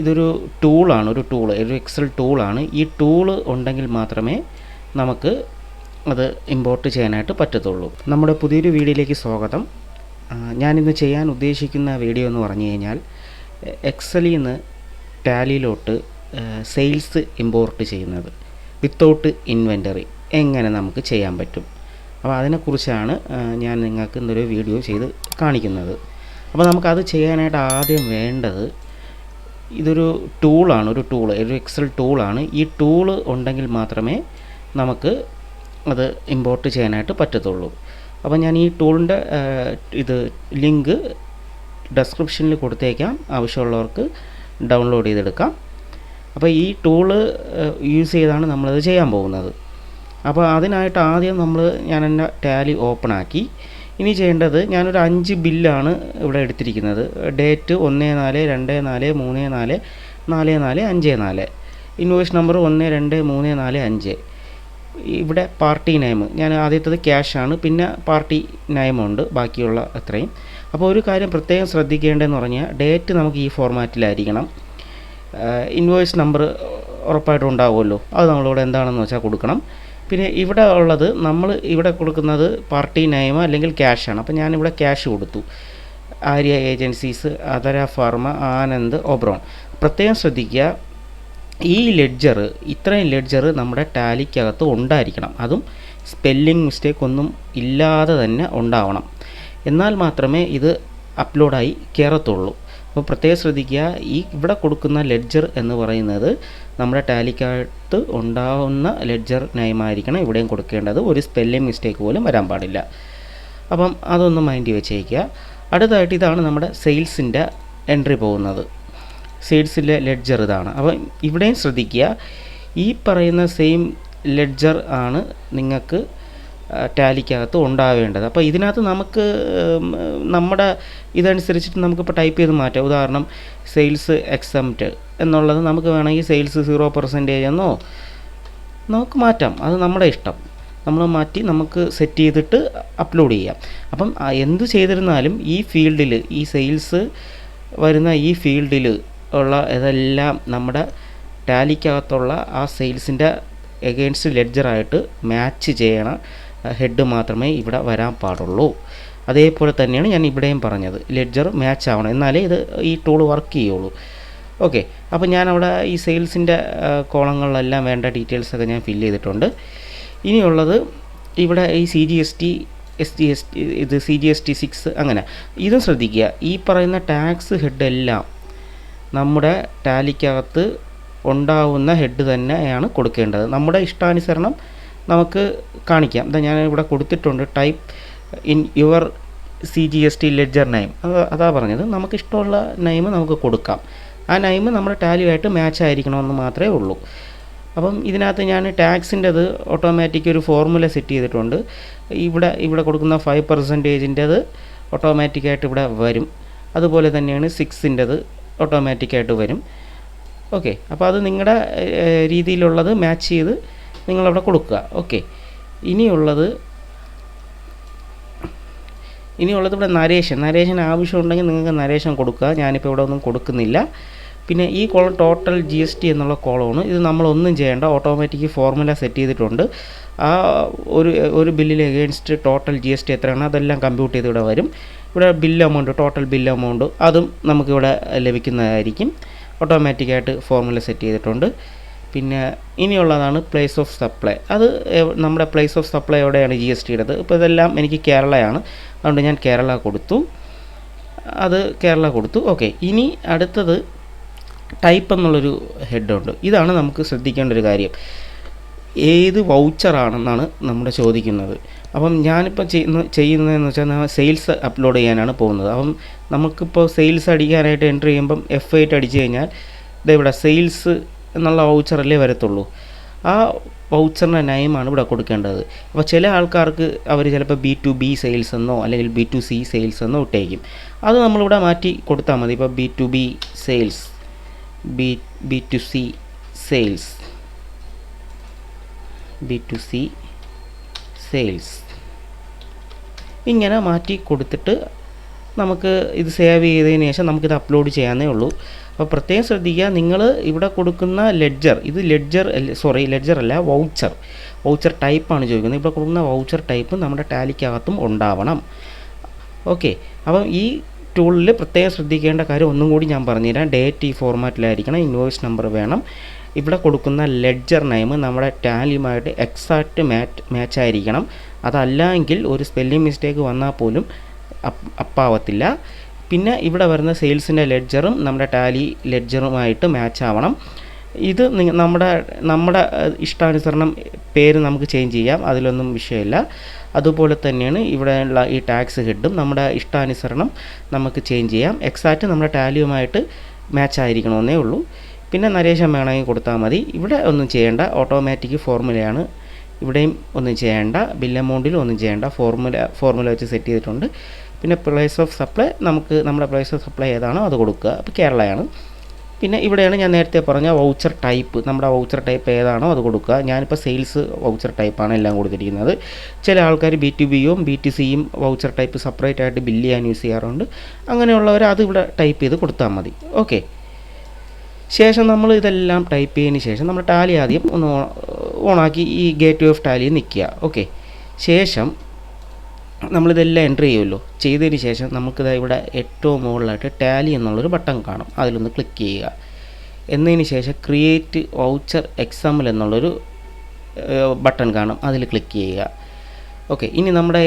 ഇതൊരു ടൂളാണ്, ഒരു എക്സൽ ടൂളാണ്. ഈ ടൂള് ഉണ്ടെങ്കിൽ മാത്രമേ നമുക്ക് അത് ഇമ്പോർട്ട് ചെയ്യാനായിട്ട് പറ്റത്തുള്ളൂ. നമ്മുടെ പുതിയൊരു വീഡിയോയിലേക്ക് സ്വാഗതം. ഞാനിന്ന് ചെയ്യാൻ ഉദ്ദേശിക്കുന്ന വീഡിയോ എന്ന് പറഞ്ഞു കഴിഞ്ഞാൽ എക്സലിൽ നിന്ന് ടാലിയിലോട്ട് സെയിൽസ് ഇമ്പോർട്ട് ചെയ്യുന്നത് വിത്തൗട്ട് ഇൻവെൻറ്ററി എങ്ങനെ നമുക്ക് ചെയ്യാൻ പറ്റും. അപ്പോൾ അതിനെക്കുറിച്ചാണ് ഞാൻ നിങ്ങൾക്ക് ഇന്നൊരു വീഡിയോ ചെയ്ത് കാണിക്കുന്നത്. അപ്പോൾ നമുക്കത് ചെയ്യാനായിട്ട് ആദ്യം വേണ്ടത് ഇതൊരു ടൂളാണ്, ഒരു എക്സൽ ടൂളാണ്. ഈ ടൂള് ഉണ്ടെങ്കിൽ മാത്രമേ നമുക്ക് അത് ഇമ്പോർട്ട് ചെയ്യാനായിട്ട് പറ്റത്തുള്ളൂ. അപ്പോൾ ഞാൻ ഈ ടൂളിൻ്റെ ലിങ്ക് ഡിസ്ക്രിപ്ഷനിൽ കൊടുത്തേക്കാം, ആവശ്യമുള്ളവർക്ക് ഡൗൺലോഡ് ചെയ്തെടുക്കാം. അപ്പോൾ ഈ ടൂള് യൂസ് ചെയ്താണ് നമ്മളത് ചെയ്യാൻ പോകുന്നത്. അപ്പോൾ അതിനായിട്ട് ആദ്യം ഞാൻ എൻ്റെ ടാലി ഓപ്പൺ ആക്കി. ഇനി ചെയ്യേണ്ടത്, ഞാനൊരു 5 ബില്ലാണ് ഇവിടെ എടുത്തിരിക്കുന്നത്. Date 1-4-2-4-3-4-4-4-5-4, invoice number 1-2-3-4-5. ഇവിടെ പാർട്ടി നെയിം ഞാൻ ആദ്യത്തേത് ക്യാഷാണ്, പിന്നെ പാർട്ടി നെയിമുണ്ട് ബാക്കിയുള്ള അത്രയും. അപ്പോൾ ഒരു കാര്യം പ്രത്യേകം ശ്രദ്ധിക്കേണ്ടതെന്ന് പറഞ്ഞാൽ ഡേറ്റ് നമുക്ക് ഈ ഫോർമാറ്റിലായിരിക്കണം. ഇൻവോയ്സ് നമ്പർ ഉറപ്പായിട്ടും ഉണ്ടാവുമല്ലോ, അത് നമ്മളിവിടെ എന്താണെന്ന് വെച്ചാൽ കൊടുക്കണം. പിന്നെ ഇവിടെ ഉള്ളത് നമ്മൾ ഇവിടെ കൊടുക്കുന്നത് പാർട്ടി നെയിം അല്ലെങ്കിൽ ക്യാഷാണ്. അപ്പോൾ ഞാനിവിടെ ക്യാഷ് കൊടുത്തു. ആര്യ ഏജൻസീസ്, അതര ഫാർമ, ആനന്ദ്, ഒബ്രോൺ. പ്രത്യേകം ശ്രദ്ധിക്കുക, ഈ ഇത്രയും ലെഡ്ജർ നമ്മുടെ ടാലിക്കകത്ത് ഉണ്ടായിരിക്കണം. അതും സ്പെല്ലിംഗ് മിസ്റ്റേക്ക് ഒന്നും ഇല്ലാതെ തന്നെ ഉണ്ടാവണം. എന്നാൽ മാത്രമേ ഇത് അപ്ലോഡായി കയറത്തുള്ളൂ. അപ്പോൾ പ്രത്യേകം ശ്രദ്ധിക്കുക, ഇവിടെ കൊടുക്കുന്ന ലെഡ്ജർ എന്ന് പറയുന്നത് നമ്മുടെ ടാലിക്കകത്ത് ഉണ്ടാവുന്ന ലെഡ്ജർ നെയിമായിരിക്കണം ഇവിടെയും കൊടുക്കേണ്ടത്. ഒരു സ്പെല്ലിംഗ് മിസ്റ്റേക്ക് പോലും വരാൻ പാടില്ല. അപ്പം അതൊന്ന് മൈൻഡ് വെച്ചേക്കുക. അടുത്തതായിട്ട് ഇതാണ് നമ്മുടെ സെയിൽസിൻ്റെ എൻട്രി പോകുന്നത്. സെയിൽസിലെ ലെഡ്ജർ ഇതാണ്. അപ്പം ഇവിടെയും ശ്രദ്ധിക്കുക, ഈ പറയുന്ന സെയിം ലെഡ്ജർ ആണ് നിങ്ങൾക്ക് ടാലിക്കകത്ത് ഉണ്ടാവേണ്ടത്. അപ്പോൾ ഇതിനകത്ത് നമുക്ക് നമ്മുടെ ഇതനുസരിച്ചിട്ട് നമുക്കിപ്പോൾ ടൈപ്പ് ചെയ്ത് മാറ്റാം. ഉദാഹരണം സെയിൽസ് എക്സംപ്റ്റ് എന്നുള്ളത് നമുക്ക് വേണമെങ്കിൽ സെയിൽസ് 0% എന്നോ നമുക്ക് മാറ്റാം. അത് നമ്മുടെ ഇഷ്ടം. നമ്മൾ മാറ്റി നമുക്ക് സെറ്റ് ചെയ്തിട്ട് അപ്ലോഡ് ചെയ്യാം. അപ്പം എന്ത് ചെയ്തിരുന്നാലും ഈ ഫീൽഡിൽ, ഈ സെയിൽസ് വരുന്ന ഈ ഫീൽഡിൽ ഉള്ള ഇതെല്ലാം നമ്മുടെ ടാലിക്കകത്തുള്ള ആ സെയിൽസിൻ്റെ എഗെയിൻസ്റ്റ് ലെഡ്ജറായിട്ട് മാച്ച് ചെയ്യണ ഹെഡ് മാത്രമേ ഇവിടെ വരാൻ പാടുള്ളൂ. അതേപോലെ തന്നെയാണ് ഞാൻ ഇവിടെയും പറഞ്ഞത്, ലെഡ്ജർ മാച്ച് ആവണം, എന്നാലേ ഈ ടൂൾ വർക്ക് ചെയ്യുള്ളൂ. ഓക്കെ, അപ്പോൾ ഞാനവിടെ ഈ സെയിൽസിൻ്റെ കോളങ്ങളിലെല്ലാം വേണ്ട ഡീറ്റെയിൽസൊക്കെ ഞാൻ ഫില്ല് ചെയ്തിട്ടുണ്ട്. ഇനിയുള്ളത് ഇവിടെ ഈ CGST, SGST, ഇത് CGST 6 അങ്ങനെ ഇതും ശ്രദ്ധിക്കുക. ഈ പറയുന്ന ടാക്സ് ഹെഡെല്ലാം നമ്മുടെ ടാലിക്കകത്ത് ഉണ്ടാവുന്ന ഹെഡ് തന്നെയാണ് കൊടുക്കേണ്ടത്. നമ്മുടെ ഇഷ്ടാനുസരണം നമുക്ക് കാണിക്കാം. ഞാൻ ഇവിടെ കൊടുത്തിട്ടുണ്ട്, type in your CGST ledger name. അതാ പറഞ്ഞത്, നമുക്ക് ഇഷ്ടമുള്ള നെയിം നമുക്ക് കൊടുക്കാം. ആ നെയിം നമ്മുടെ ടാലിയുമായിട്ട് മാച്ച് ആയിരിക്കണമെന്ന് മാത്രമേ ഉള്ളൂ. അപ്പം ഇതിനകത്ത് ഞാൻ ടാക്സിൻ്റെത് ഓട്ടോമാറ്റിക് ഒരു ഫോർമുല സെറ്റ് ചെയ്തിട്ടുണ്ട്. ഇവിടെ കൊടുക്കുന്ന 5%-ൻ്റെത് ഓട്ടോമാറ്റിക്കായിട്ട് ഇവിടെ വരും. അതുപോലെ തന്നെയാണ് 6-ൻ്റെത് ഓട്ടോമാറ്റിക്കായിട്ട് വരും. ഓക്കെ, അപ്പോൾ അത് നിങ്ങളുടെ രീതിയിലുള്ളത് മാച്ച് ചെയ്ത് നിങ്ങളവിടെ കൊടുക്കുക. ഓക്കെ, ഇനിയുള്ളത് ഇവിടെ നരേഷൻ ആവശ്യമുണ്ടെങ്കിൽ നിങ്ങൾക്ക് നരേഷൻ കൊടുക്കുക. ഞാനിപ്പോൾ ഇവിടെ ഒന്നും കൊടുക്കുന്നില്ല. പിന്നെ ഈ കോളം ടോട്ടൽ GST എന്നുള്ള കോളമാണ്. ഇത് നമ്മളൊന്നും ചെയ്യേണ്ട, ഓട്ടോമാറ്റിക് ഫോർമുല സെറ്റ് ചെയ്തിട്ടുണ്ട്. ആ ഒരു ബില്ലിൽ എഗെയിൻസ്റ്റ് ടോട്ടൽ GST എത്രയാണ് അതെല്ലാം കമ്പ്യൂട്ട് ചെയ്ത് ഇവിടെ വരും. ഇവിടെ ടോട്ടൽ ബിൽ എമൗണ്ട് അതും നമുക്കിവിടെ ലഭിക്കുന്നതായിരിക്കും. ഓട്ടോമാറ്റിക്കായിട്ട് ഫോർമുല സെറ്റ് ചെയ്തിട്ടുണ്ട്. പിന്നെ ഇനിയുള്ളതാണ് പ്ലേസ് ഓഫ് സപ്ലൈ. അത് നമ്മുടെ പ്ലേസ് ഓഫ് സപ്ലൈ എവിടെയാണ് GST ഇടത്. ഇപ്പോൾ ഇതെല്ലാം എനിക്ക് കേരളയാണ്, അതുകൊണ്ട് ഞാൻ കേരള കൊടുത്തു. ഓക്കെ, ഇനി അടുത്തത് ടൈപ്പ് എന്നുള്ളൊരു ഹെഡുണ്ട്. ഇതാണ് നമുക്ക് ശ്രദ്ധിക്കേണ്ട ഒരു കാര്യം. ഏത് വൗച്ചറാണെന്നാണ് നമ്മുടെ ചോദിക്കുന്നത്. അപ്പം ഞാനിപ്പോൾ ചെയ്യുന്നതെന്ന് വെച്ചാൽ സെയിൽസ് അപ്ലോഡ് ചെയ്യാനാണ് പോകുന്നത്. അപ്പം നമുക്കിപ്പോൾ സെയിൽസ് അടിക്കാനായിട്ട് എൻട്രി ചെയ്യുമ്പം F8 അടിച്ചു കഴിഞ്ഞാൽ ഇവിടെ സെയിൽസ് എന്നുള്ള വൗച്ചറല്ലേ വരത്തുള്ളൂ. ആ വൗച്ചറിൻ്റെ നെയിമാണ് ഇവിടെ കൊടുക്കേണ്ടത്. അപ്പോൾ ചില ആൾക്കാർക്ക് അവർ ചിലപ്പോൾ B2B സെയിൽസ് എന്നോ അല്ലെങ്കിൽ B2C സെയിൽസ് എന്നോ ഇട്ടേക്കും. അത് നമ്മളിവിടെ മാറ്റി കൊടുത്താൽ മതി. ഇപ്പോൾ B2B sales, B2C sales, B2C sales ഇങ്ങനെ മാറ്റി കൊടുത്തിട്ട് നമുക്ക് ഇത് സേവ് ചെയ്തതിന് ശേഷം നമുക്കിത് അപ്ലോഡ് ചെയ്യാനേ ഉള്ളൂ. അപ്പോൾ പ്രത്യേകം ശ്രദ്ധിക്കുക, നിങ്ങൾ ഇവിടെ കൊടുക്കുന്ന ലെഡ്ജർ, ഇത് ലെഡ്ജർ അല്ല, വൗച്ചർ ടൈപ്പാണ് ചോദിക്കുന്നത്. ഇവിടെ കൊടുക്കുന്ന വൗച്ചർ ടൈപ്പ് നമ്മുടെ ടാലിക്കകത്തും ഉണ്ടാവണം. ഓക്കെ, അപ്പം ഈ ടൂളിൽ പ്രത്യേകം ശ്രദ്ധിക്കേണ്ട കാര്യം ഒന്നും കൂടി ഞാൻ പറഞ്ഞുതരാം. ഡേറ്റ് ഈ ഫോർമാറ്റിലായിരിക്കണം, ഇൻവോയ്സ് നമ്പർ വേണം, ഇവിടെ കൊടുക്കുന്ന ലെഡ്ജർ നെയിം നമ്മുടെ ടാലിയുമായിട്ട് എക്സാക്റ്റ് മാച്ച് ആയിരിക്കണം. അതല്ല എങ്കിൽ ഒരു സ്പെല്ലിംഗ് മിസ്റ്റേക്ക് വന്നാൽ പോലും അപ്പാവത്തില്ല. പിന്നെ ഇവിടെ വരുന്ന സെയിൽസിൻ്റെ ലെഡ്ജറും നമ്മുടെ ടാലി ലെഡ്ജറുമായിട്ട് മാച്ച് ആവണം. ഇത് നമ്മുടെ ഇഷ്ടാനുസരണം പേര് നമുക്ക് ചേഞ്ച് ചെയ്യാം, അതിലൊന്നും വിഷയമില്ല. അതുപോലെ തന്നെയാണ് ഇവിടെയുള്ള ഈ ടാക്സ് ഹെഡും നമ്മുടെ ഇഷ്ടാനുസരണം നമുക്ക് ചേഞ്ച് ചെയ്യാം. എക്സാക്റ്റ് നമ്മുടെ ടാലിയുമായിട്ട് മാച്ച് ആയിരിക്കണമെന്നേ ഉള്ളൂ. പിന്നെ നരേഷൻ വേണമെങ്കിൽ കൊടുത്താൽ മതി. ഇവിടെ ഒന്നും ചെയ്യേണ്ട, ഓട്ടോമാറ്റിക് ഫോർമുലയാണ്. ഇവിടെയും ഒന്നും ചെയ്യേണ്ട, ബിൽ എമൗണ്ടിലും ഒന്നും ചെയ്യേണ്ട, ഫോർമുല വെച്ച് സെറ്റ് ചെയ്തിട്ടുണ്ട്. പിന്നെ പ്ലേസ് ഓഫ് സപ്ലൈ, നമുക്ക് നമ്മുടെ പ്ലേസ് ഓഫ് സപ്ലൈ ഏതാണോ അത് കൊടുക്കുക. അപ്പോൾ കേരളയാണ്. പിന്നെ ഇവിടെയാണ് ഞാൻ നേരത്തെ പറഞ്ഞ വൗച്ചർ ടൈപ്പ്, നമ്മുടെ വൗച്ചർ ടൈപ്പ് ഏതാണോ അത് കൊടുക്കുക. ഞാനിപ്പോൾ സെയിൽസ് വൗച്ചർ ടൈപ്പാണ് എല്ലാം കൊടുത്തിരിക്കുന്നത്. ചില ആൾക്കാർ B2Bയും B2Cയും വൗച്ചർ ടൈപ്പ് സെപ്പറേറ്റ് ആയിട്ട് ബില്ല് ചെയ്യാൻ യൂസ് ചെയ്യാറുണ്ട്. അങ്ങനെയുള്ളവർ അത് ഇവിടെ ടൈപ്പ് ചെയ്ത് കൊടുത്താൽ മതി. ഓക്കെ, ശേഷം നമ്മൾ ഇതെല്ലാം ടൈപ്പ് ചെയ്തതിന് ശേഷം നമ്മൾ ടാലി ആദ്യം ഒന്ന് ഓണാക്കി ഈ ഗേറ്റ് ഓഫ് ടാലി നിൽക്കുക. ഓക്കെ, ശേഷം നമ്മളിതെല്ലാം എൻ്റർ ചെയ്യുമല്ലോ. ചെയ്തതിന് ശേഷം നമുക്കിത് ഇവിടെ ഏറ്റവും മുകളിലായിട്ട് ടാലി എന്നുള്ളൊരു ബട്ടൺ കാണും, അതിലൊന്ന് ക്ലിക്ക് ചെയ്യുക. എന്നതിന് ശേഷം ക്രിയേറ്റ് വൗച്ചർ XML എന്നുള്ളൊരു ബട്ടൺ കാണും, അതിൽ ക്ലിക്ക് ചെയ്യുക. ഓക്കെ, ഇനി നമ്മുടെ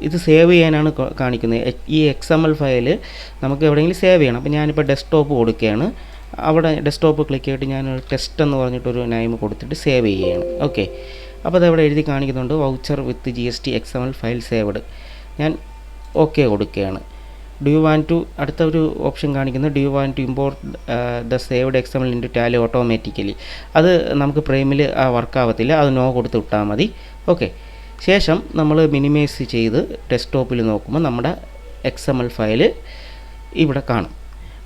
ഇത് സേവ് ചെയ്യാനാണ് കാണിക്കുന്നത്. ഈ XML ഫയൽ നമുക്ക് എവിടെയെങ്കിലും സേവ് ചെയ്യണം. അപ്പോൾ ഞാനിപ്പോൾ ഡെസ്ക്ടോപ്പ് കൊടുക്കുകയാണ്. അവിടെ ഡെസ്ക്ടോപ്പ് ക്ലിക്ക് ചെയ്തിട്ട് ഞാനൊരു ടെസ്റ്റ് എന്ന് പറഞ്ഞിട്ടൊരു നെയിം കൊടുത്തിട്ട് സേവ് ചെയ്യുകയാണ്. ഓക്കെ, അപ്പോൾ അതവിടെ എഴുതി കാണിക്കുന്നുണ്ട് voucher with GST XML file saved. ഞാൻ ഓക്കെ കൊടുക്കുകയാണ്. അടുത്ത ഒരു ഓപ്ഷൻ കാണിക്കുന്നത്, do you want to import the saved XML into Tally automatically. അത് നമുക്ക് പ്രൈമിൽ വർക്ക് ആവത്തില്ല, അത് നോ കൊടുത്ത് വിട്ടാൽ മതി. ഓക്കെ, ശേഷം നമ്മൾ മിനിമൈസ് ചെയ്ത് ഡെസ്ക്ടോപ്പിൽ നോക്കുമ്പോൾ നമ്മുടെ XML ഫയൽ ഇവിടെ കാണും.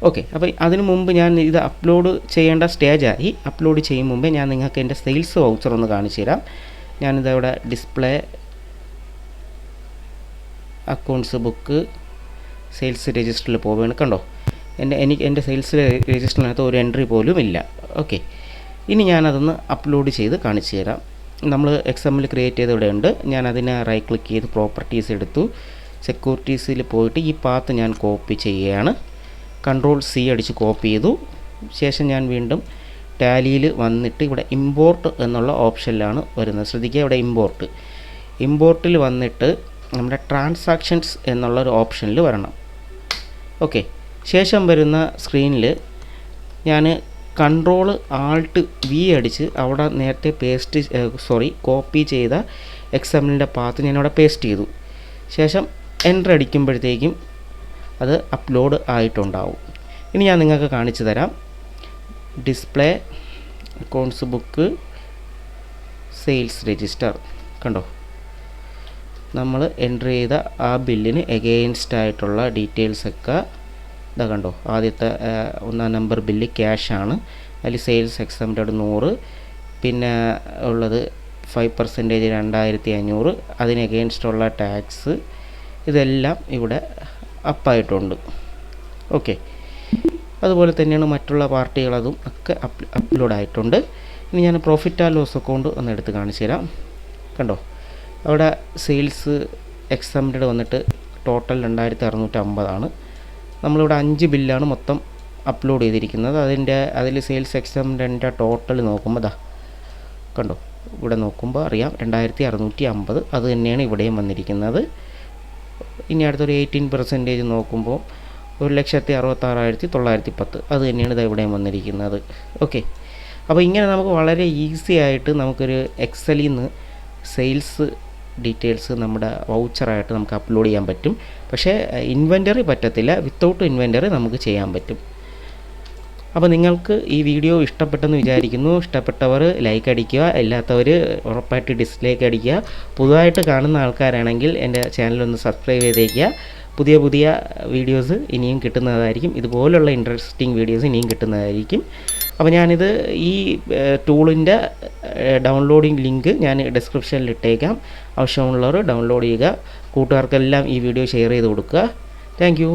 ഓക്കെ, അപ്പോൾ അതിനു മുമ്പ് ഞാൻ ഇത് അപ്ലോഡ് ചെയ്യേണ്ട സ്റ്റേജായി. അപ്ലോഡ് ചെയ്യും മുമ്പേ ഞാൻ നിങ്ങൾക്ക് എൻ്റെ സെയിൽസ് വൗച്ചർ ഒന്ന് കാണിച്ചു തരാം. ഞാനിതവിടെ ഡിസ്പ്ലേ, അക്കൗണ്ട്സ് ബുക്ക്, സെയിൽസ് രജിസ്റ്ററിൽ പോവുകയാണ്. കണ്ടോ, എൻ്റെ സെയിൽസ് രജിസ്റ്ററിനകത്ത് ഒരു എൻട്രി പോലും ഇല്ല. ഓക്കെ, ഇനി ഞാനതൊന്ന് അപ്ലോഡ് ചെയ്ത് കാണിച്ചു തരാം. നമ്മൾ XML ക്രിയേറ്റ് ചെയ്ത് ഇവിടെ ഉണ്ട്. ഞാൻ അതിനെ റൈറ്റ് ക്ലിക്ക് ചെയ്ത് പ്രോപ്പർട്ടീസ് എടുത്തു. സെക്യൂരിറ്റീസിൽ പോയിട്ട് ഈ പാത്ത് ഞാൻ കോപ്പി ചെയ്യുകയാണ്. Ctrl+C അടിച്ച് കോപ്പി ചെയ്തു. ശേഷം ഞാൻ വീണ്ടും ടാലിയിൽ വന്നിട്ട് ഇവിടെ ഇമ്പോർട്ട് എന്നുള്ള ഓപ്ഷനിലാണ് വരുന്നത്. ശ്രദ്ധിക്കുക, ഇവിടെ ഇമ്പോർട്ടിൽ വന്നിട്ട് നമ്മുടെ ട്രാൻസാക്ഷൻസ് എന്നുള്ളൊരു ഓപ്ഷനിൽ വരണം. ഓക്കെ, ശേഷം വരുന്ന സ്ക്രീനിൽ ഞാൻ Ctrl+Alt+V അടിച്ച് അവിടെ നേരത്തെ കോപ്പി ചെയ്ത XMLൻ്റെ പാത്ത് ഞാനവിടെ പേസ്റ്റ് ചെയ്തു. ശേഷം എൻ്റർ അടിക്കുമ്പോഴത്തേക്കും അത് അപ്ലോഡ് ആയിട്ടുണ്ടാവും. ഇനി ഞാൻ നിങ്ങൾക്ക് കാണിച്ചു തരാം. Display, accounts book, sales register, കണ്ടോ, നമ്മൾ എൻ്റർ ചെയ്ത ആ ബില്ലിന് എഗെയിൻസ്റ്റ് ആയിട്ടുള്ള ഡീറ്റെയിൽസൊക്കെ ഇതാ കണ്ടോ. ആദ്യത്തെ 1 നമ്പർ ബില്ല് ക്യാഷാണ്, അതിൽ സെയിൽസ് എക്സംപ്റ്റഡ് 100, പിന്നെ ഉള്ളത് 5% 2500, അതിന് എഗെയിൻസ്റ്റുള്ള ടാക്സ്, ഇതെല്ലാം ഇവിടെ അപ്പായിട്ടുണ്ട്. ഓക്കെ, അതുപോലെ തന്നെയാണ് മറ്റുള്ള പാർട്ടികളതും ഒക്കെ അപ്ലോഡ് ആയിട്ടുണ്ട്. ഇനി ഞാൻ പ്രോഫിറ്റ് ആൻഡ് ലോസ് അക്കൗണ്ട് ഒന്ന് എടുത്ത് കാണിച്ചു തരാം. കണ്ടോ, അവിടെ സെയിൽസ് എക്സംപ്റ്റഡ് വന്നിട്ട് ടോട്ടൽ 2650 നമ്മളിവിടെ 5 ബില്ലാണ് മൊത്തം അപ്ലോഡ് ചെയ്തിരിക്കുന്നത്. അതിൽ സെയിൽസ് എക്സംപ്റ്റഡിൻ്റെ ടോട്ടൽ നോക്കുമ്പോൾ കണ്ടോ, ഇവിടെ നോക്കുമ്പോൾ അറിയാം 2650. അത് തന്നെയാണ് ഇവിടെയും വന്നിരിക്കുന്നത്. ഇനി അടുത്തൊരു 18% നോക്കുമ്പോൾ 1,66,910. അത് തന്നെയാണ് ഇത് ഇവിടെയും വന്നിരിക്കുന്നത്. ഓക്കെ, അപ്പോൾ ഇങ്ങനെ നമുക്ക് വളരെ ഈസി ആയിട്ട് നമുക്കൊരു എക്സലിൽ നിന്ന് സെയിൽസ് ഡീറ്റെയിൽസ് നമ്മുടെ വൗച്ചറായിട്ട് നമുക്ക് അപ്ലോഡ് ചെയ്യാൻ പറ്റും. പക്ഷേ ഇൻവെൻറ്ററി പറ്റത്തില്ല, വിത്തൗട്ട് ഇൻവെൻറ്ററി നമുക്ക് ചെയ്യാൻ പറ്റും. അപ്പോൾ നിങ്ങൾക്ക് ഈ വീഡിയോ ഇഷ്ടപ്പെട്ടെന്ന് വിചാരിക്കുന്നു. ഇഷ്ടപ്പെട്ടവർ ലൈക്ക് അടിക്കുക, അല്ലാത്തവർ ഉറപ്പായിട്ട് ഡിസ്ലൈക്ക് അടിക്കുക. പുതുതായിട്ട് കാണുന്ന ആൾക്കാരാണെങ്കിൽ എൻ്റെ ചാനലൊന്ന് സബ്സ്ക്രൈബ് ചെയ്തേക്കുക. പുതിയ വീഡിയോസ് ഇനിയും കിട്ടുന്നതായിരിക്കും. ഇതുപോലുള്ള ഇൻട്രസ്റ്റിംഗ് വീഡിയോസ് ഇനിയും കിട്ടുന്നതായിരിക്കും. അപ്പോൾ ഞാനിത് ഈ ടൂളിൻ്റെ ഡൗൺലോഡിംഗ് ലിങ്ക് ഞാൻ ഡിസ്ക്രിപ്ഷനിൽ ഇട്ടേക്കാം. ആവശ്യമുള്ളവർ ഡൗൺലോഡ് ചെയ്യുക. കൂട്ടുകാർക്കെല്ലാം ഈ വീഡിയോ ഷെയർ ചെയ്ത് കൊടുക്കുക. Thank you.